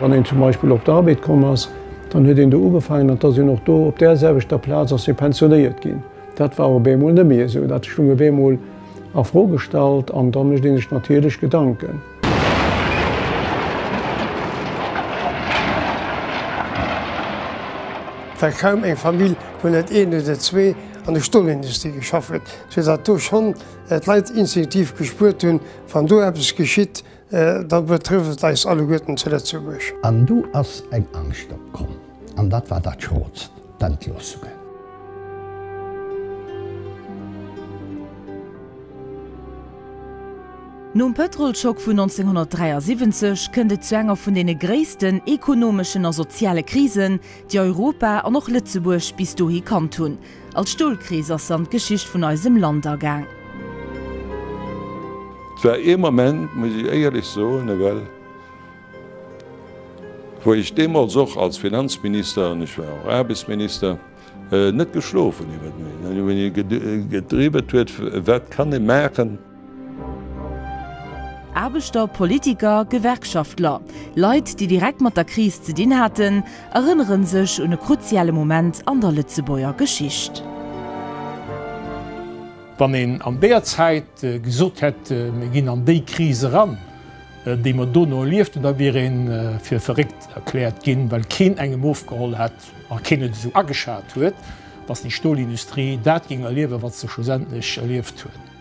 Wenn en zum Beispiel op der Arbeit kommers, dann huet en de ugefangen, dat se noch do op derselbeter Platz ass se pensioniert ginn. Dat war Bemol ne mir so, dat schwunge Bemol a Frostalt an dann den ich natürlich Gedanken. Kaum eng Familie vun net 1 oder 2 an der Stollindustrie geschaffen, so dat do schon et Leiit instinktiv gespürt hunn, van do es geschitt, dat betrifft als alle Goeten zu Lützeburg. An du ass eng Angst kom, an dat war dat Schroz, dann los. Nom Petrolschock vun 1973 kën de Zwänger vun dene gréissten ekonomischen a soziale Krisen, die Europa an noch Lützeburg bis do hi kan hunn, als Stohlkrise ass an d'Geschicht vun eusem Landergang. War e moment muss ich ehrlich so well, wo ich demals auch als Finanzminister und ich war auch Arbeitsminister net geschlofen iwwer. Wenn ich gedriebet huet, wat kann ich machen? Arbeiter, Politiker, Gewerkschaftler, Leute, die direkt mit der Krise zu tun hatten, erinnern sich an einen kruzialen Moment an der Lützeburger Geschichte. Wenn man an der Zeit gesagt hätte, wir gehen an die Krise ran, die wir hier noch lebten, da wäre ihn für verrückt erklärt gehen, weil kein engem aufgeholt hat, und keinen so angeschaut hat, dass die Stahlindustrie das ging erleben, was sie schlussendlich erlebt hat.